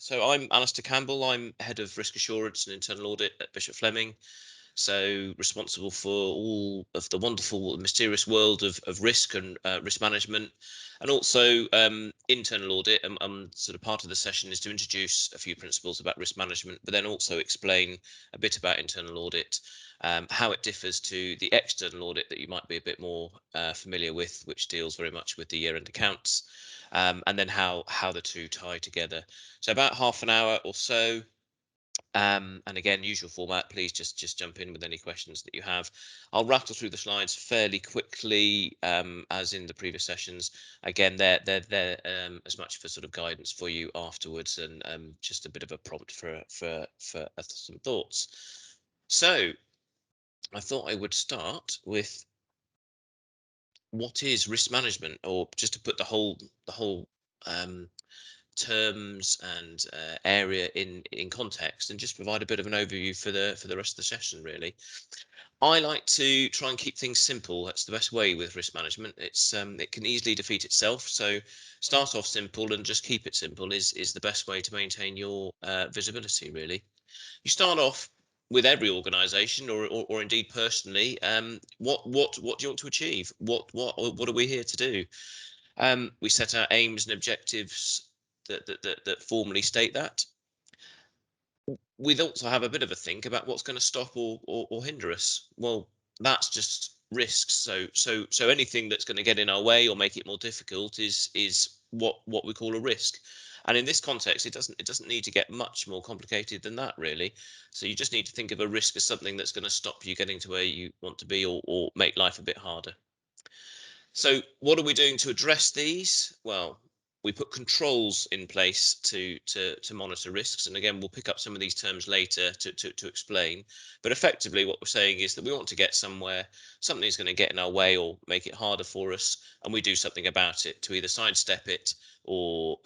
So I'm Alistair Campbell. I'm head of risk assurance and internal audit at Bishop Fleming. So responsible for all of the wonderful, mysterious world of risk and risk management, and also internal audit. And sort of part of the session is to introduce a few principles about risk management, but then also explain a bit about internal audit, how it differs to the external audit that you might be a bit more familiar with, which deals very much with the year-end accounts, and then how the two tie together. So about half an hour or so. And again, usual format, please just jump in with any questions that you have. I'll rattle through the slides fairly quickly, as in the previous sessions. Again, they're as much for sort of guidance for you afterwards, and just a bit of a prompt for some thoughts. So I thought I would start with what is risk management, or just to put the whole um, terms and area in context, and just provide a bit of an overview for the rest of the session. Really, I like to try and keep things simple. That's the best way with risk management. It can easily defeat itself, so start off simple and just keep it simple is the best way to maintain your visibility. Really, you start off with every organization, or indeed personally, what do you want to achieve? What are we here to do? We set our aims and objectives that formally state that. We'd also have a bit of a think about what's going to stop or hinder us. Well, that's just risks. So anything that's going to get in our way or make it more difficult is what we call a risk. And in this context, it doesn't need to get much more complicated than that, really. So you just need to think of a risk as something that's going to stop you getting to where you want to be, or make life a bit harder. So what are we doing to address these? Well, we put controls in place to monitor risks. And again, we'll pick up some of these terms later to explain. But effectively, what we're saying is that we want to get somewhere, something's going to get in our way or make it harder for us, and we do something about it to either sidestep it or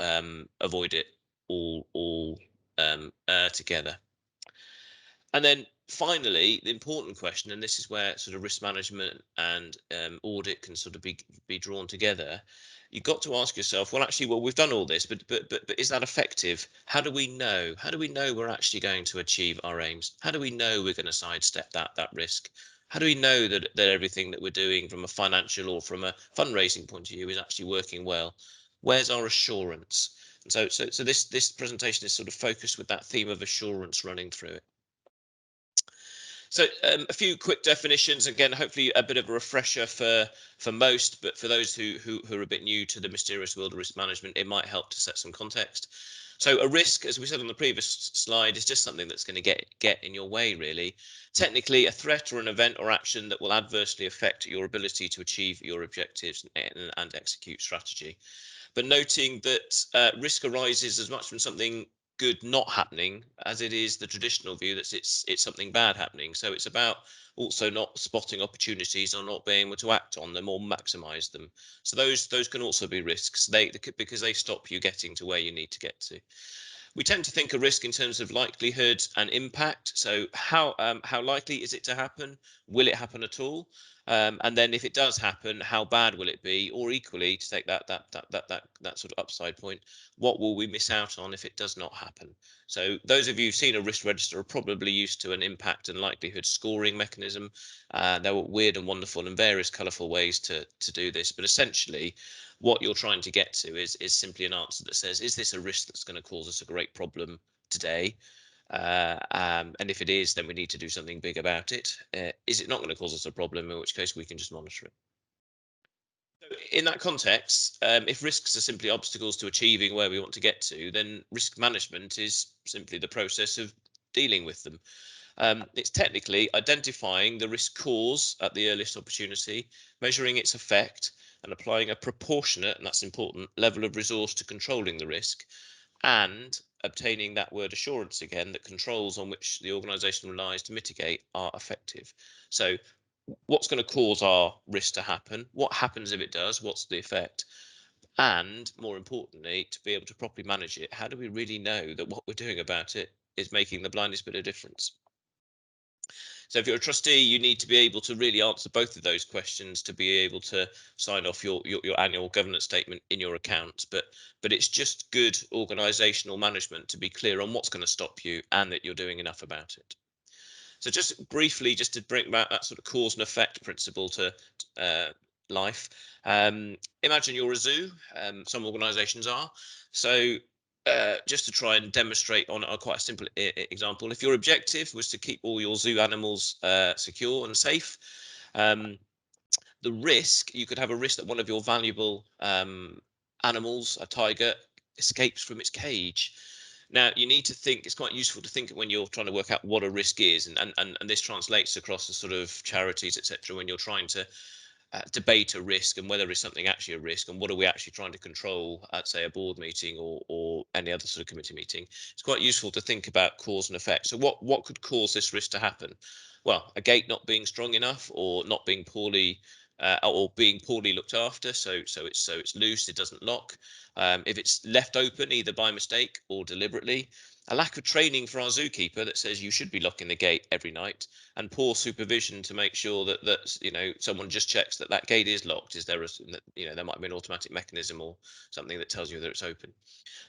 avoid it all together. And then finally, the important question, and this is where sort of risk management and audit can sort of be drawn together. You've got to ask yourself, well, actually, we've done all this, but is that effective? How do we know? How do we know we're actually going to achieve our aims? How do we know we're going to sidestep that risk? How do we know that everything that we're doing from a financial or from a fundraising point of view is actually working well? Where's our assurance? And so this presentation is sort of focused with that theme of assurance running through it. So a few quick definitions, again, hopefully a bit of a refresher for most, but for those who are a bit new to the mysterious world of risk management, it might help to set some context. So a risk, as we said on the previous slide, is just something that's going to get in your way, really. Technically, a threat or an event or action that will adversely affect your ability to achieve your objectives and execute strategy. But noting that risk arises as much from something good not happening as it is the traditional view that it's something bad happening. So it's about also not spotting opportunities or not being able to act on them or maximize them. So those can also be risks. Because they stop you getting to where you need to get to. We tend to think of risk in terms of likelihood and impact. So how likely is it to happen? Will it happen at all? And then if it does happen, how bad will it be? Or equally, to take that sort of upside point, what will we miss out on if it does not happen? So those of you who've seen a risk register are probably used to an impact and likelihood scoring mechanism. There were weird and wonderful and various colourful ways to do this, but essentially what you're trying to get to is simply an answer that says, is this a risk that's going to cause us a great problem today? And if it is, then we need to do something big about it. Is it not going to cause us a problem, in which case we can just monitor it? So in that context, if risks are simply obstacles to achieving where we want to get to, then risk management is simply the process of dealing with them. It's technically identifying the risk cause at the earliest opportunity, measuring its effect, and applying a proportionate, and that's important, level of resource to controlling the risk, and obtaining that word assurance again, that controls on which the organisation relies to mitigate are effective. So what's going to cause our risk to happen? What happens if it does? What's the effect? And more importantly, to be able to properly manage it, how do we really know that what we're doing about it is making the blindest bit of difference? So if you're a trustee, you need to be able to really answer both of those questions to be able to sign off your annual governance statement in your accounts. But it's just good organisational management to be clear on what's going to stop you and that you're doing enough about it. So just briefly, just to bring back that sort of cause and effect principle to uh, life. Imagine you're a zoo. Some organisations are. So just to try and demonstrate on a quite a simple example, if your objective was to keep all your zoo animals secure and safe, um, the risk, you could have a risk that one of your valuable animals, a tiger, escapes from its cage. Now, you need to think, it's quite useful to think when you're trying to work out what a risk is, and this translates across the sort of charities, etc., when you're trying to debate a risk and whether it's something actually a risk and what are we actually trying to control at, say, a board meeting or any other sort of committee meeting. It's quite useful to think about cause and effect. So what could cause this risk to happen? Well, a gate not being strong enough or not being poorly or being poorly looked after, so it's loose, it doesn't lock. If it's left open either by mistake or deliberately, a lack of training for our zookeeper that says you should be locking the gate every night, and poor supervision to make sure that someone just checks that that gate is locked. Is there there might be an automatic mechanism or something that tells you that it's open.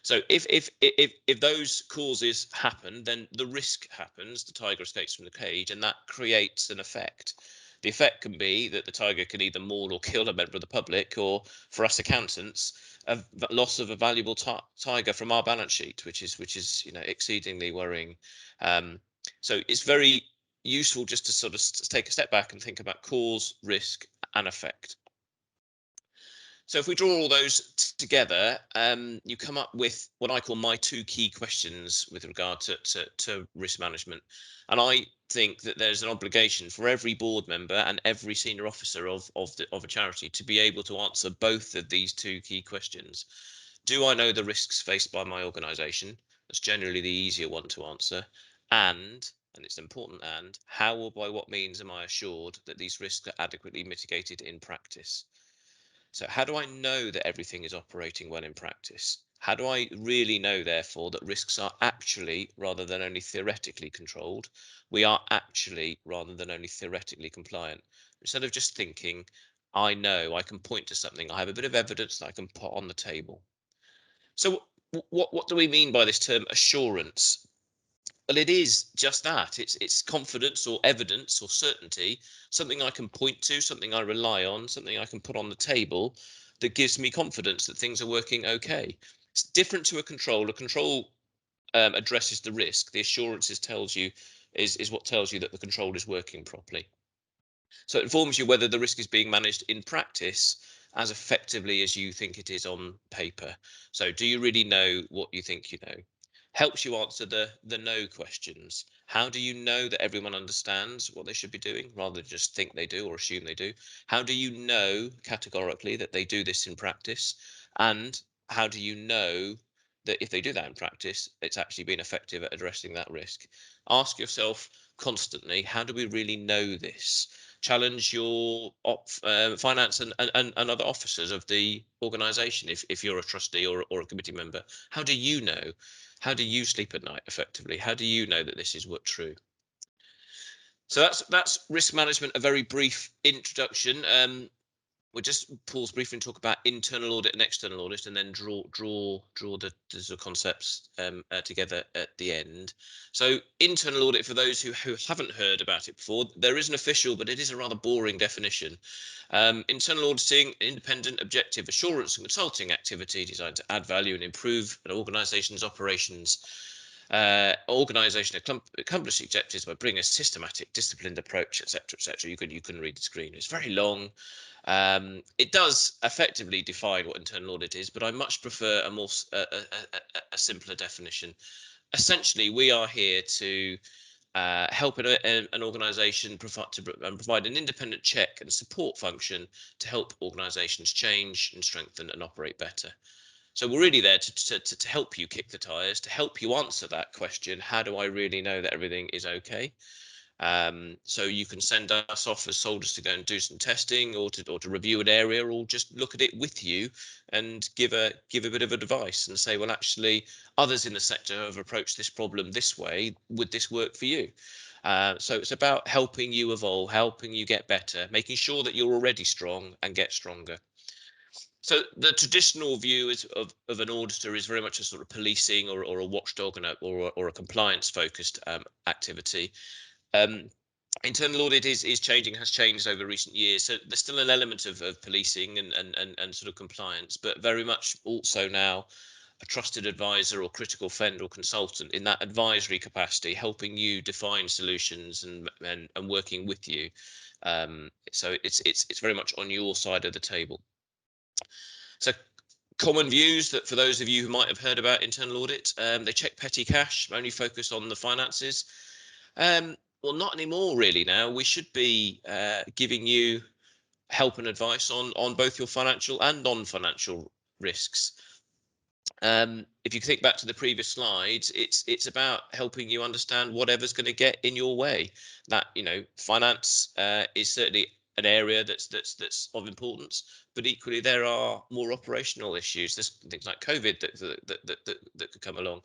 So if those causes happen, then the risk happens. The tiger escapes from the cage, and that creates an effect. The effect can be that the tiger can either maul or kill a member of the public, or for us accountants, a loss of a valuable tiger from our balance sheet, which is exceedingly worrying. So it's very useful just to sort of take a step back and think about cause, risk, and effect. So if we draw all those together, you come up with what I call my two key questions with regard to risk management. And I think that there's an obligation for every board member and every senior officer of a charity to be able to answer both of these two key questions. Do I know the risks faced by my organisation? That's generally the easier one to answer. And it's important, and how or by what means am I assured that these risks are adequately mitigated in practice? So how do I know that everything is operating well in practice? How do I really know, therefore, that risks are actually, rather than only theoretically controlled, we are actually, rather than only theoretically compliant? Instead of just thinking, I know, I can point to something, I have a bit of evidence that I can put on the table. So what do we mean by this term assurance? Well, it is just that. It's confidence or evidence or certainty, something I can point to, something I rely on, something I can put on the table that gives me confidence that things are working okay. It's different to a control. A control addresses the risk. The assurances tells you is what tells you that the control is working properly. So it informs you whether the risk is being managed in practice as effectively as you think it is on paper. So do you really know what you think you know? Helps you answer the no questions. How do you know that everyone understands what they should be doing rather than just think they do or assume they do? How do you know categorically that they do this in practice? And how do you know that if they do that in practice, it's actually been effective at addressing that risk? Ask yourself constantly, how do we really know this? Challenge your finance and other officers of the organization if you're a trustee or a committee member. How do you know? How do you sleep at night effectively? How do you know that this is what true? So that's risk management, a very brief introduction. We'll just pause briefly and talk about internal audit and external audit, and then draw the sort of concepts together at the end. So internal audit, for those who haven't heard about it before, there is an official, but it is a rather boring definition. Internal auditing, independent, objective assurance and consulting activity designed to add value and improve an organisation's operations. Organisation accomplish objectives by bringing a systematic, disciplined approach, etc., etc. You can read the screen. It's very long. It does effectively define what internal audit is, but I much prefer a simpler definition. Essentially, we are here to help an organisation provide an independent check and support function to help organisations change and strengthen and operate better. So we're really there to help you kick the tires, to help you answer that question. How do I really know that everything is okay? So you can send us off as soldiers to go and do some testing or to review an area, or just look at it with you and give a bit of advice and say, well, actually, others in the sector have approached this problem this way. Would this work for you? So it's about helping you evolve, helping you get better, making sure that you're already strong and get stronger. So the traditional view of an auditor is very much a sort of policing or a watchdog and or a compliance focused activity. Um, Internal audit is changing, has changed over recent years. So there's still an element of policing and sort of compliance, but very much also now a trusted advisor or critical friend or consultant in that advisory capacity, helping you define solutions and working with you. So it's very much on your side of the table. So common views that for those of you who might have heard about internal audit, they check petty cash, only focus on the finances. Well, not anymore, really. Now we should be giving you help and advice on both your financial and non-financial risks. If you think back to the previous slides, it's about helping you understand whatever's going to get in your way. That finance is certainly an area that's of importance, but equally there are more operational issues. There's things like COVID that could come along,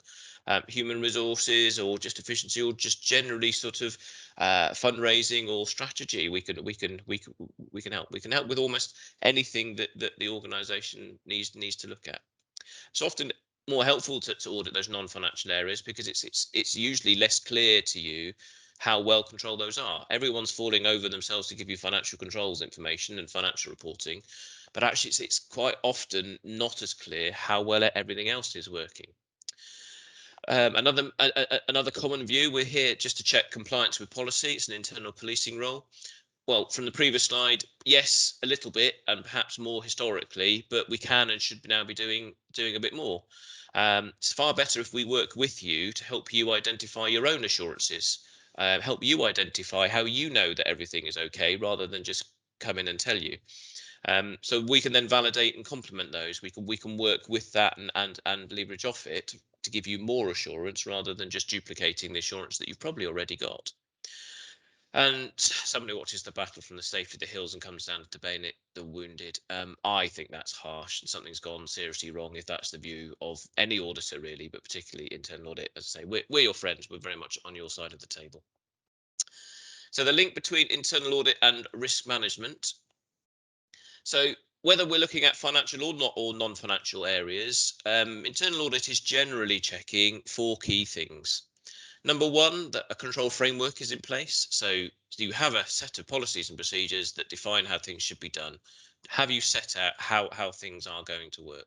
human resources, or just efficiency, or just generally sort of fundraising or strategy. We can help. We can help with almost anything that the organisation needs to look at. It's often more helpful to audit those non-financial areas because it's usually less clear to you how well controlled those are. Everyone's falling over themselves to give you financial controls information and financial reporting, but actually it's quite often not as clear how well everything else is working. Another common view, we're here just to check compliance with policy. It's an internal policing role. Well, from the previous slide, yes, a little bit, and perhaps more historically, but we can and should now be doing a bit more. It's far better if we work with you to help you identify your own assurances, help you identify how you know that everything is okay, rather than just come in and tell you. So we can then validate and complement those. We can work with that and leverage off it to give you more assurance rather than just duplicating the assurance that you've probably already got. And somebody watches the battle from the safety of the hills and comes down to bayonet the wounded. I think that's harsh, and something's gone seriously wrong if that's the view of any auditor, really, but particularly internal audit. As I say, we're your friends. We're very much on your side of the table. So the link between internal audit and risk management. So whether we're looking at financial or not or non-financial areas, internal audit is generally checking 4 key things. Number one, that a control framework is in place. So you have a set of policies and procedures that define how things should be done. Have you set out how things are going to work?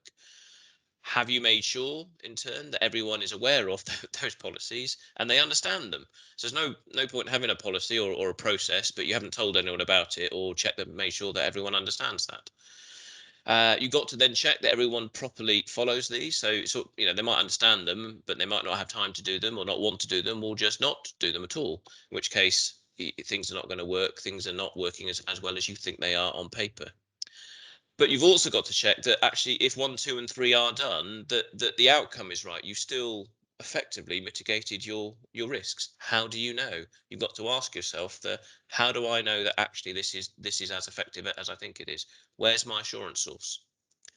Have you made sure, in turn, that everyone is aware of those policies and they understand them? So there's no point having a policy or a process, but you haven't told anyone about it or checked them, made sure that everyone understands that. You've got to then check that everyone properly follows these. So they might understand them, but they might not have time to do them, or not want to do them, or just not do them at all. In which case, things are not going to work. Things are not working as well as you think they are on paper. But you've also got to check that actually, if 1, 2, and 3 are done, that the outcome is right. You've still effectively mitigated your risks. How do you know? You've got to ask yourself how do I know that actually this is as effective as I think it is? Where's my assurance source?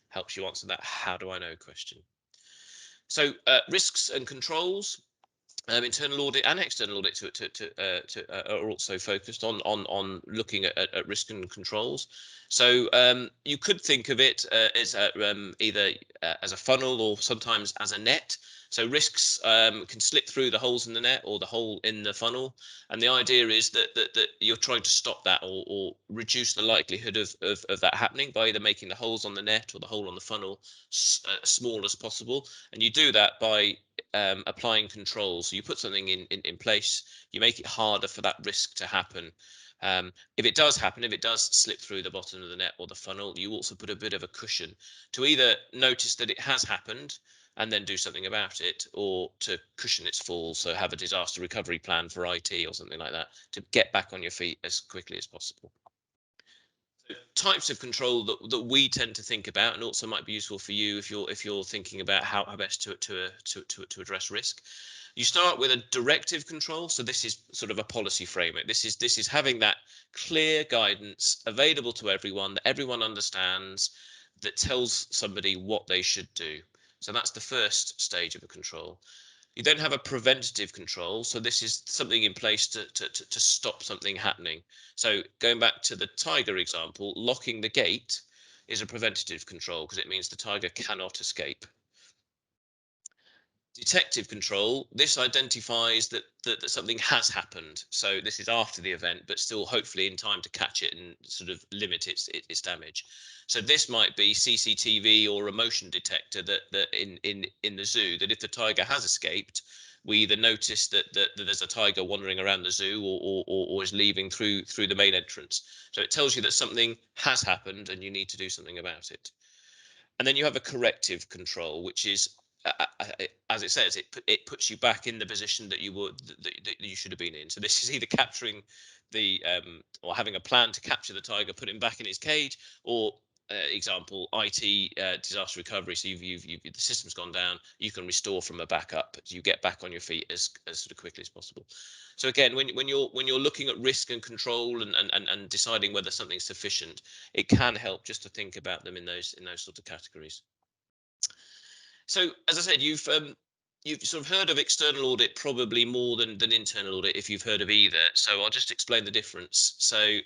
Helps you answer that how do I know question. So risks and controls. Internal audit and external audit are also focused on looking at risk and controls. So you could think of it as either as a funnel or sometimes as a net. So risks can slip through the holes in the net or the hole in the funnel, and the idea is that you're trying to stop that or reduce the likelihood of that happening by either making the holes on the net or the hole on the funnel small as possible. And you do that by applying controls. So you put something in place, you make it harder for that risk to happen. If it does happen, if it does slip through the bottom of the net or the funnel, you also put a bit of a cushion to either notice that it has happened and then do something about it, or to cushion its fall, so have a disaster recovery plan for IT or something like that to get back on your feet as quickly as possible. Types of control that we tend to think about, and also might be useful for you if you're thinking about how best to address risk. You start with a directive control. So this is sort of a policy framework. This is having that clear guidance available to everyone, that everyone understands, that tells somebody what they should do. So that's the first stage of a control. You then have a preventative control. So this is something in place to stop something happening. So going back to the tiger example, locking the gate is a preventative control because it means the tiger cannot escape. Detective control, this identifies that something has happened. So this is after the event, but still hopefully in time to catch it and sort of limit its damage. So this might be CCTV or a motion detector that in the zoo, that if the tiger has escaped, we either notice that there's a tiger wandering around the zoo or is leaving through the main entrance. So it tells you that something has happened and you need to do something about it. And then you have a corrective control, which is, as it says, it puts you back in the position that that you should have been in. So this is either capturing the or having a plan to capture the tiger, put him back in his cage, or example, IT, disaster recovery. So the system's gone down, you can restore from a backup, you get back on your feet as sort of quickly as possible. So again, when you're looking at risk and control and deciding whether something's sufficient, it can help just to think about them in those sort of categories. So as I said, you've sort of heard of external audit probably more than internal audit, if you've heard of either. So I'll just explain the difference. So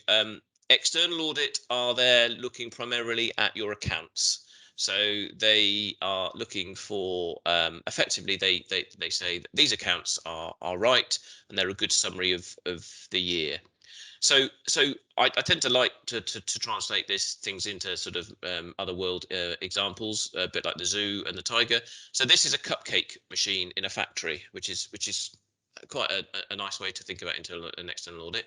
external audit are there looking primarily at your accounts. So they are looking for effectively they say that these accounts are right and they're a good summary of the year. So I tend to like to translate these things into sort of other world examples, a bit like the zoo and the tiger. So this is a cupcake machine in a factory, which is quite a nice way to think about internal and external audit.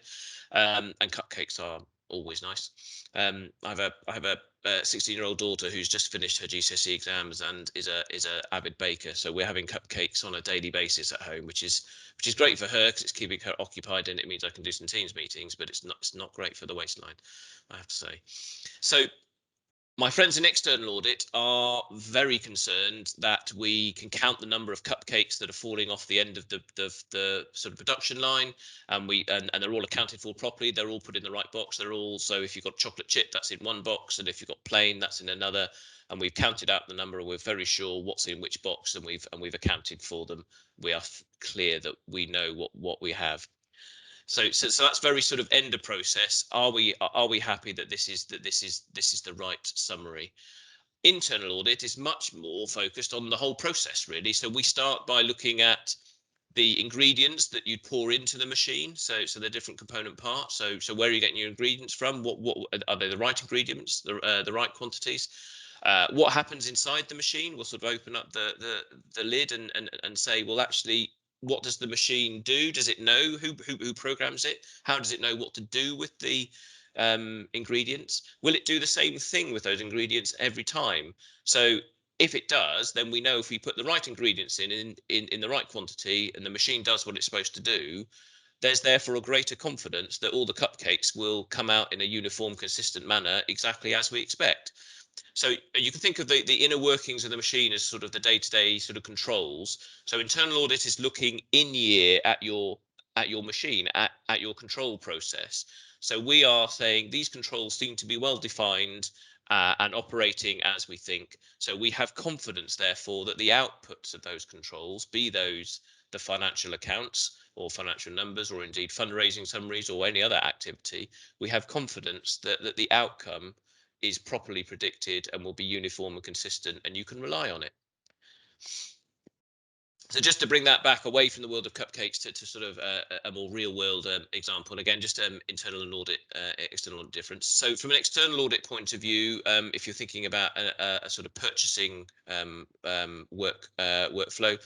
And cupcakes are always nice. I have a 16-year-old daughter who's just finished her GCSE exams and is a avid baker. So we're having cupcakes on a daily basis at home, which is great for her because it's keeping her occupied and it means I can do some Teams meetings, but it's not great for the waistline, I have to say. So my friends in external audit are very concerned that we can count the number of cupcakes that are falling off the end of the sort of production line, and they're all accounted for properly. They're all put in the right box. They're all, so if you've got chocolate chip, that's in one box, and if you've got plain, that's in another. And we've counted out the number, and we're very sure what's in which box, and we've accounted for them. We are clear that we know what we have. So that's very sort of end of process. Are we happy that this is the right summary? Internal audit is much more focused on the whole process, really. So we start by looking at the ingredients that you'd pour into the machine. So the different component parts. So where are you getting your ingredients from? What are they, the right ingredients, the right quantities? What happens inside the machine? We'll sort of open up the lid and say, well, actually, what does the machine do? Does it know who programs it? How does it know what to do with the ingredients? Will it do the same thing with those ingredients every time? So if it does, then we know if we put the right ingredients in the right quantity and the machine does what it's supposed to do, there's therefore a greater confidence that all the cupcakes will come out in a uniform, consistent manner exactly as we expect. So you can think of the inner workings of the machine as sort of the day-to-day sort of controls. So internal audit is looking in year at your machine, at your control process. So we are saying these controls seem to be well defined and operating as we think. So we have confidence, therefore, that the outputs of those controls, be those the financial accounts or financial numbers, or indeed fundraising summaries or any other activity, we have confidence that the outcome is properly predicted and will be uniform and consistent, and you can rely on it. So just to bring that back away from the world of cupcakes to sort of a more real world example, and again, just internal and audit, external audit difference. So from an external audit point of view, if you're thinking about a sort of purchasing workflow,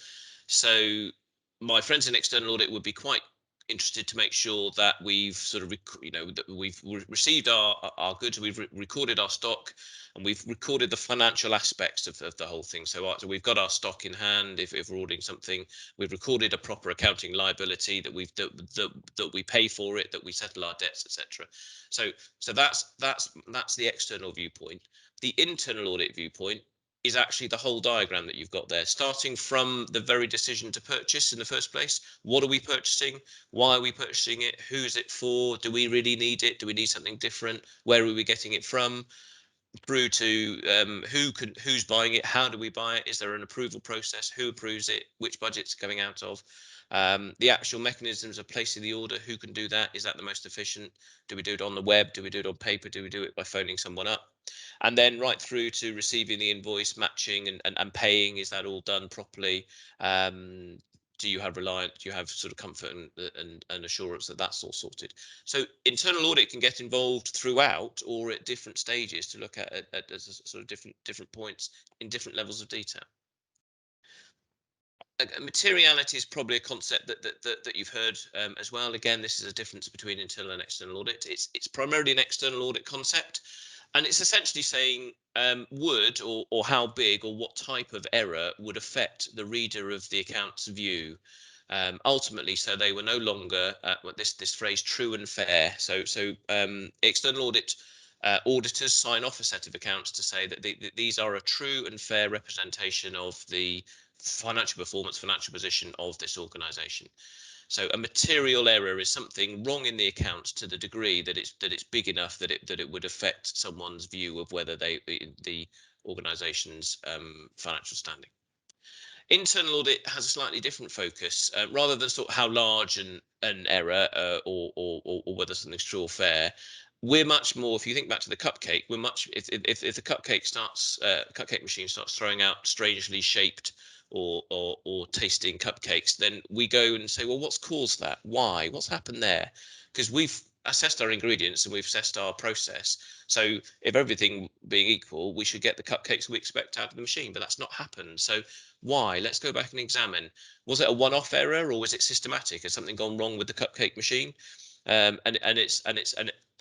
so my friends in external audit would be quite interested to make sure that we've sort of that we've received our goods, we've recorded our stock, and we've recorded the financial aspects of the whole thing. So we've got our stock in hand. If we're ordering something, we've recorded a proper accounting liability, that we pay for it, that we settle our debts, etc. So that's the external viewpoint. The internal audit viewpoint is actually the whole diagram that you've got there, starting from the very decision to purchase in the first place. What are we purchasing? Why are we purchasing it? Who is it for? Do we really need it? Do we need something different? Where are we getting it from? through to who's buying it, how do we buy it, is there an approval process, who approves it, which budget's coming out of, the actual mechanisms of placing the order, who can do that, is that the most efficient, do we do it on the web, do we do it on paper, do we do it by phoning someone up, and then right through to receiving the invoice, matching and paying, is that all done properly, um, do you have reliance, do you have sort of comfort and assurance that that's all sorted. So internal audit can get involved throughout or at different stages to look at as a sort of different points in different levels of detail. Materiality is probably a concept that you've heard as well. Again, this is a difference between internal and external audit. It's primarily an external audit concept, and it's essentially saying would or how big or what type of error would affect the reader of the account's view. Ultimately, so they were no longer what this phrase true and fair. So external audit auditors sign off a set of accounts to say that these are a true and fair representation of the financial performance, financial position of this organization. So a material error is something wrong in the accounts to the degree that it's big enough that it would affect someone's view of whether the organization's financial standing. Internal audit has a slightly different focus. Rather than sort of how large an error or whether something's true or fair, we're much more. If you think back to the cupcake, we're much. If the cupcake machine starts throwing out strangely shaped or tasting cupcakes, then we go and say, well, what's caused that? Why? What's happened there? Because we've assessed our ingredients and we've assessed our process. So if everything being equal, we should get the cupcakes we expect out of the machine, but that's not happened. So why? Let's go back and examine. Was it a one-off error or was it systematic? Has something gone wrong with the cupcake machine? And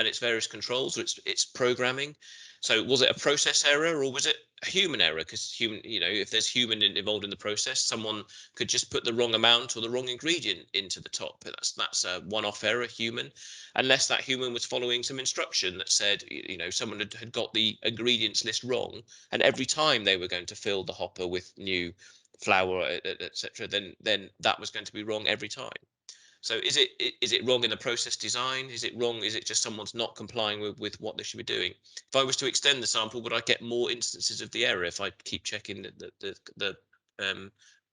its various controls or its programming. So was it a process error or was it a human error? Because human, if there's human involved in the process, someone could just put the wrong amount or the wrong ingredient into the top. That's a one-off error, human, unless that human was following some instruction that said, someone had got the ingredients list wrong, and every time they were going to fill the hopper with new flour, etc., then that was going to be wrong every time. So is it wrong in the process design? Is it wrong? Is it just someone's not complying with what they should be doing? If I was to extend the sample, would I get more instances of the error if I keep checking the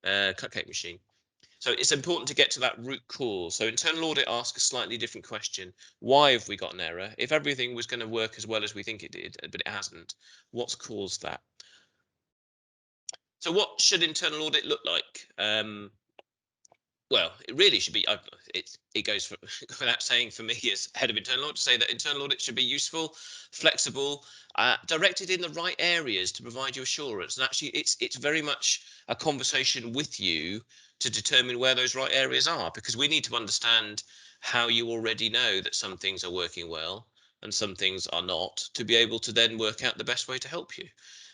cupcake machine? So it's important to get to that root cause. So internal audit asks a slightly different question. Why have we got an error? If everything was going to work as well as we think it did, but it hasn't, what's caused that? So what should internal audit look like? Well, it really should be. It goes for, without saying for me as head of internal audit to say that internal audit should be useful, flexible, directed in the right areas to provide you assurance. And actually, it's very much a conversation with you to determine where those right areas are, because we need to understand how you already know that some things are working well and some things are not, to be able to then work out the best way to help you.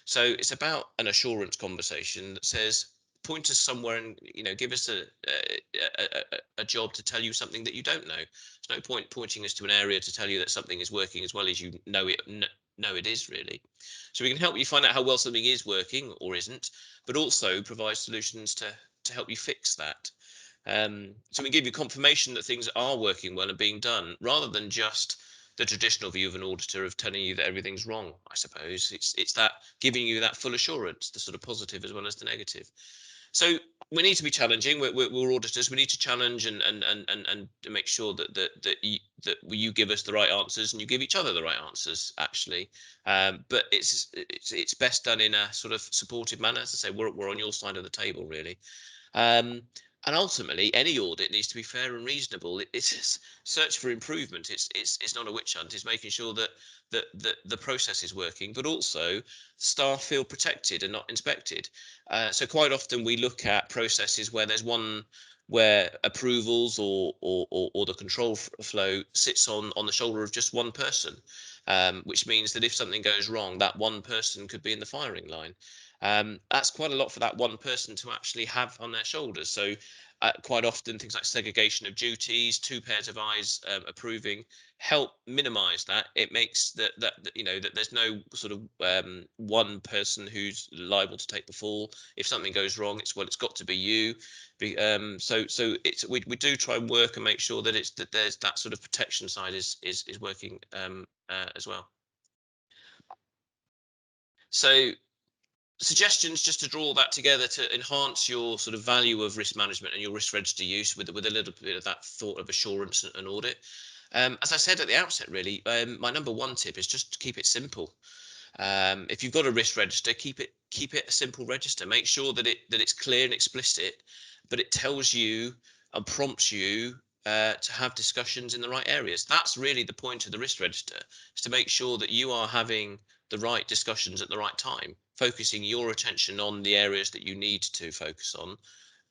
So it's about an assurance conversation that says, point us somewhere and give us a job to tell you something that you don't know. There's no point pointing us to an area to tell you that something is working as well as you know it is, really. So we can help you find out how well something is working or isn't, but also provide solutions to help you fix that. So we give you confirmation that things are working well and being done, rather than just the traditional view of an auditor of telling you that everything's wrong. I suppose it's that giving you that full assurance, the sort of positive as well as the negative. So we need to be challenging. We're auditors. We need to challenge and make sure that you give us the right answers and you give each other the right answers. Actually, but it's best done in a sort of supportive manner. As I say, we're on your side of the table, really. Um, and ultimately, any audit needs to be fair and reasonable. It's search for improvement. It's not a witch hunt. It's making sure that the process is working, but also staff feel protected and not inspected. So quite often we look at processes where there's one where approvals or the control flow sits on the shoulder of just one person, which means that if something goes wrong, that one person could be in the firing line. That's quite a lot for that one person to actually have on their shoulders. So quite often things like segregation of duties, two pairs of eyes approving, help minimize that. It makes that there's no sort of one person who's liable to take the fall if something goes wrong. It's got to be you. We do try and work and make sure that there's that sort of protection side is working as well. So suggestions just to draw that together to enhance your sort of value of risk management and your risk register use with a little bit of that thought of assurance and audit. As I said at the outset, really, my number one tip is just to keep it simple. If you've got a risk register, keep it a simple register. Make sure that it's clear and explicit, but it tells you and prompts you to have discussions in the right areas. That's really the point of the risk register, is to make sure that you are having the right discussions at the right time, focusing your attention on the areas that you need to focus on,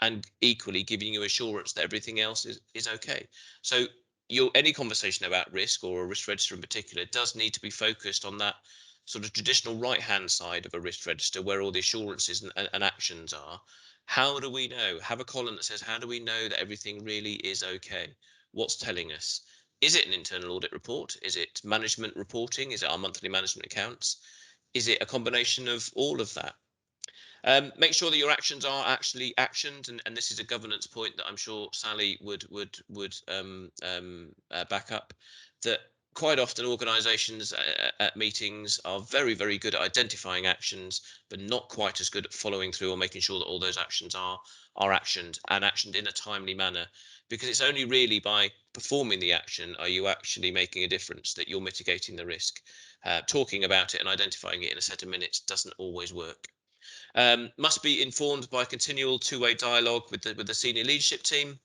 and equally giving you assurance that everything else is okay. So your any conversation about risk or a risk register in particular does need to be focused on that sort of traditional right hand side of a risk register where all the assurances and actions are. How do we know? Have a column that says, how do we know that everything really is okay? What's telling us? Is it an internal audit report? Is it management reporting? Is it our monthly management accounts? Is it a combination of all of that? Make sure that your actions are actually actioned, and this is a governance point that I'm sure Sally would back up. That quite often organisations at meetings are very good at identifying actions, but not quite as good at following through or making sure that all those actions are actioned and actioned in a timely manner. Because it's only really by performing the action are you actually making a difference, that you're mitigating the risk. Talking about it and identifying it in a set of minutes doesn't always work. Must be informed by continual two-way dialogue with the senior leadership team,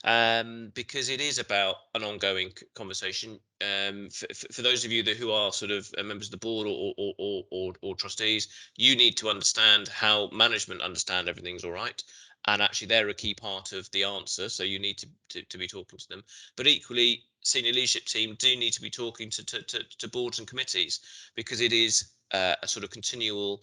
because it is about an ongoing conversation. For those of you who are sort of members of the board or trustees, you need to understand how management understand everything's all right. And actually, they're a key part of the answer. So you need to be talking to them. But equally, senior leadership team do need to be talking to boards and committees, because it is a sort of continual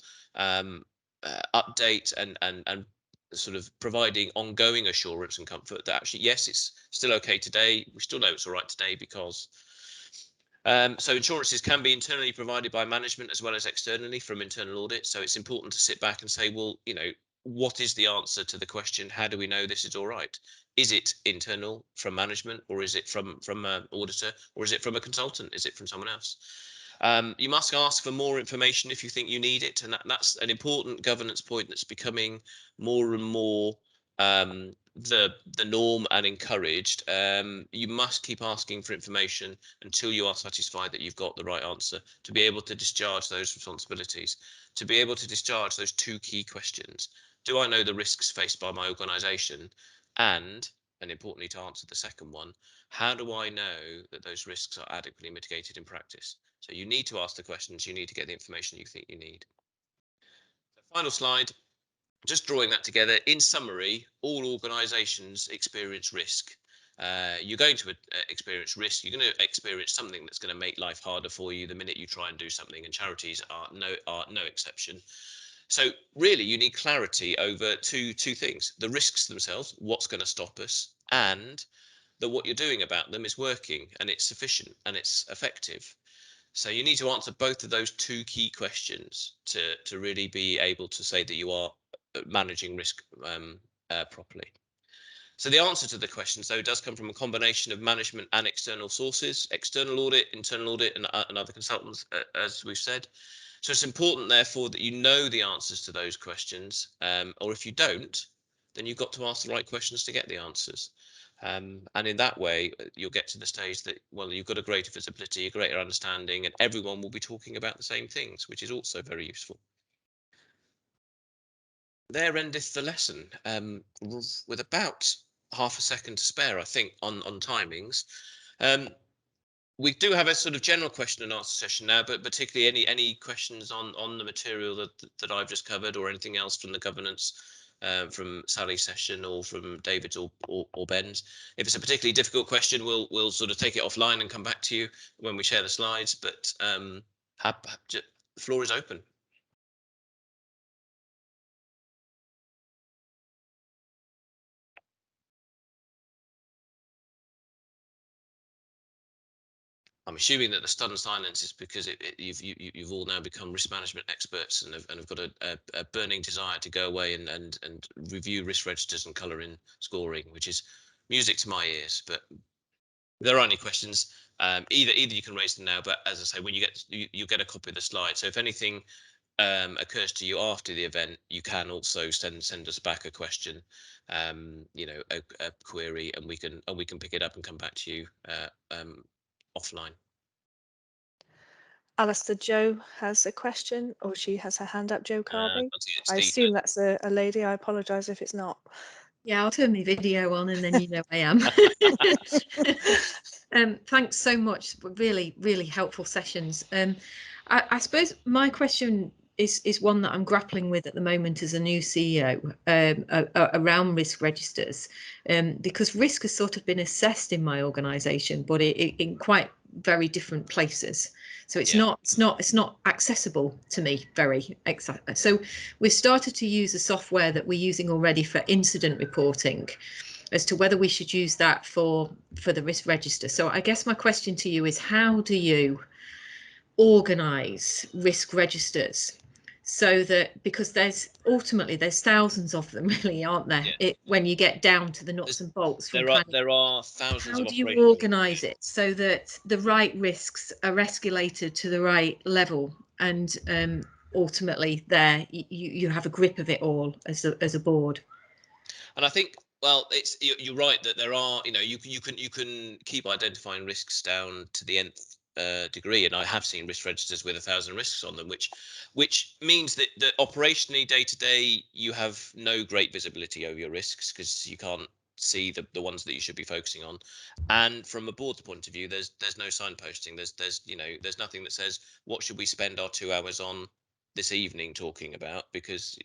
update and sort of providing ongoing assurance and comfort that actually, yes, it's still okay today. We still know it's all right today because. So insurances can be internally provided by management as well as externally from internal audit. So it's important to sit back and say, well, what is the answer to the question? How do we know this is all right? Is it internal from management, or is it from an auditor, or is it from a consultant? Is it from someone else? You must ask for more information if you think you need it, and that's an important governance point that's becoming more and more the norm and encouraged. You must keep asking for information until you are satisfied that you've got the right answer, to be able to discharge those responsibilities, to be able to discharge those two key questions. Do I know the risks faced by my organisation? And importantly, to answer the second one, how do I know that those risks are adequately mitigated in practice? So you need to ask the questions, you need to get the information you think you need. The final slide, just drawing that together. In summary, all organisations experience risk. You're going to experience risk. You're going to experience something that's going to make life harder for you the minute you try and do something, and charities are no exception. So really, you need clarity over two things: the risks themselves, what's going to stop us, and that what you're doing about them is working and it's sufficient and it's effective. So you need to answer both of those two key questions to really be able to say that you are managing risk properly. So the answer to the questions, though, does come from a combination of management and external sources: external audit, internal audit, and other consultants, as we've said. So it's important, therefore, that you know the answers to those questions, or if you don't, then you've got to ask the right questions to get the answers. And in that way, you'll get to the stage that, well, you've got a greater visibility, a greater understanding, and everyone will be talking about the same things, which is also very useful. There endeth the lesson, with about half a second to spare, I think, on timings. Um, we do have a sort of general question and answer session now, but particularly any questions on the material that I've just covered, or anything else from the governance, from Sally's session or from David's or Ben's. If it's a particularly difficult question, we'll sort of take it offline and come back to you when we share the slides. But the floor is open. I'm assuming that the stunned silence is because you've all now become risk management experts and have got a burning desire to go away and review risk registers and colour in scoring, which is music to my ears. But if there are any questions, Either you can raise them now, but as I say, when you get a copy of the slide. So if anything occurs to you after the event, you can also send us back a question, a query, and we can pick it up and come back to you offline. Alistair, Jo has a question, or she has her hand up, Jo Carby. I Steve. assume that's a lady. I apologise if it's not. Yeah, I'll turn my video on and then you know I am. Thanks so much. Really, really helpful sessions. I suppose my question is one that I'm grappling with at the moment as a new CEO around risk registers, because risk has sort of been assessed in my organisation, but in quite very different places. So it's not accessible to me very exactly. So we've started to use the software that we're using already for incident reporting, as to whether we should use that for the risk register. So I guess my question to you is, how do you organise risk registers so that, because there's thousands of them, really, aren't there? When you get down to the nuts and bolts. There are thousands. How of do you organise it so that the right risks are escalated to the right level, and ultimately there you have a grip of it all as a board? And I think, well, you're right that there are, you can keep identifying risks down to the nth degree, and I have seen risk registers with 1,000 risks on them, which means that operationally, day to day, you have no great visibility over your risks because you can't see the ones that you should be focusing on. And from a board's point of view, there's no signposting. There's nothing that says what should we spend our 2 hours on this evening talking about, because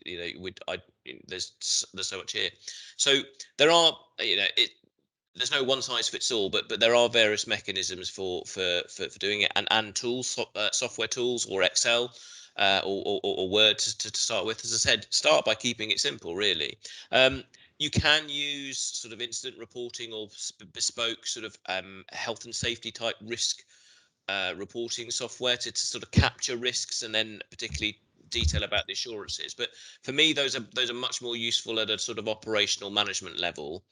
there's so much here. So there are, there's no one size fits all, but there are various mechanisms for doing it, and tools, software tools, or Excel, or Word to start with. As I said, start by keeping it simple, really. You can use sort of incident reporting or bespoke sort of health and safety type risk reporting software to sort of capture risks, and then particularly detail about the assurances. But for me, those are much more useful at a sort of operational management level,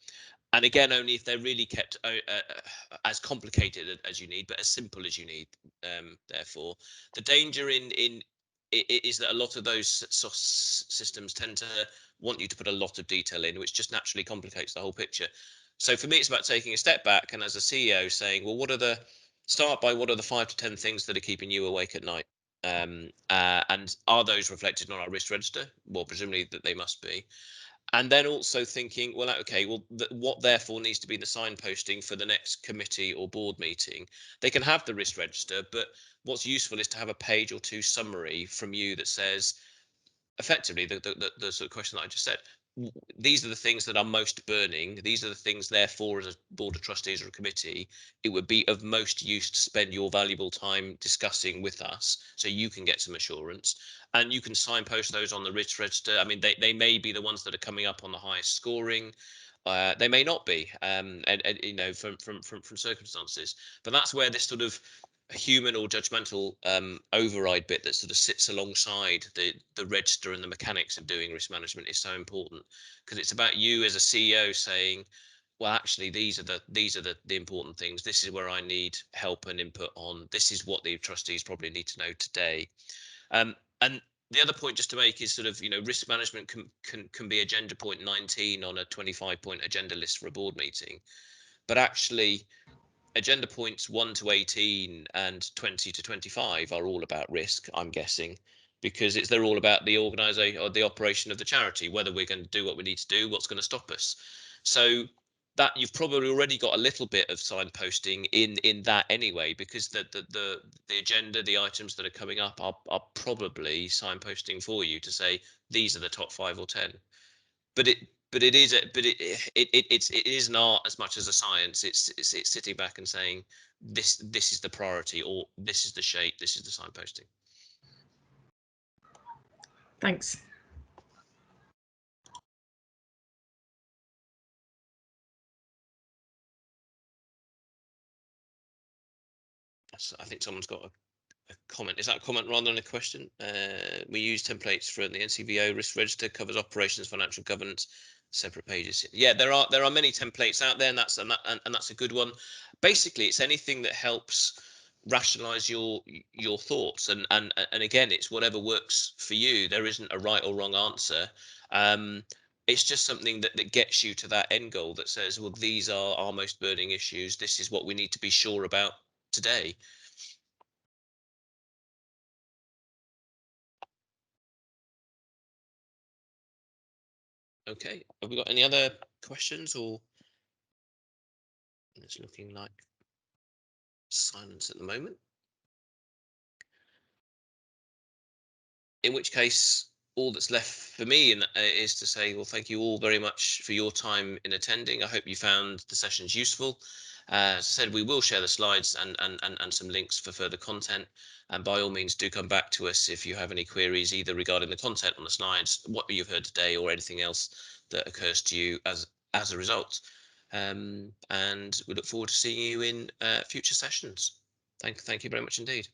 and again, only if they're really kept as complicated as you need, but as simple as you need. Therefore, the danger is that a lot of those systems tend to want you to put a lot of detail in, which just naturally complicates the whole picture. So for me, it's about taking a step back, and as a CEO saying, well, what are the 5 to 10 things that are keeping you awake at night? And are those reflected on our risk register? Well, presumably that they must be. And then also thinking, well, okay, well, what therefore needs to be the signposting for the next committee or board meeting? They can have the risk register, but what's useful is to have a page or two summary from you that says, effectively, the sort of question that I just said, these are the things that are most burning. These are the things, therefore, as a board of trustees or a committee, it would be of most use to spend your valuable time discussing with us, so you can get some assurance, and you can signpost those on the risk register. I mean, they may be the ones that are coming up on the highest scoring. They may not be, and from circumstances. But that's where this sort of human or judgmental override bit that sort of sits alongside the register and the mechanics of doing risk management is so important, because it's about you as a CEO saying, well, actually, these are the important things. This is where I need help and input on. This is what the trustees probably need to know today. And the other point just to make is sort of, risk management can be agenda point 19 on a 25-point agenda list for a board meeting, but actually agenda points 1 to 18 and 20 to 25 are all about risk, I'm guessing, because they're all about the organisation or the operation of the charity, whether we're going to do what we need to do, what's going to stop us. So that you've probably already got a little bit of signposting in that anyway, because the agenda, the items that are coming up are probably signposting for you to say these are the top 5 or 10. But it is an art as much as a science. It's sitting back and saying this is the priority, or this is the shape, this is the signposting. Thanks. So I think someone's got a comment. Is that a comment rather than a question? We use templates for the NCVO risk register, covers operations, financial governance, separate pages. Yeah, there are many templates out there, and that's a good one. Basically, it's anything that helps rationalize your thoughts, and again, it's whatever works for you. There isn't a right or wrong answer. It's just something that gets you to that end goal, that says, well, these are our most burning issues, this is what we need to be sure about today. Okay, have we got any other questions, or it's looking like silence at the moment? In which case, all that's left for me is to say, well, thank you all very much for your time in attending. I hope you found the sessions useful. As I said, we will share the slides and some links for further content. And by all means, do come back to us if you have any queries, either regarding the content on the slides, what you've heard today, or anything else that occurs to you as a result. And we look forward to seeing you in future sessions. Thank you very much indeed.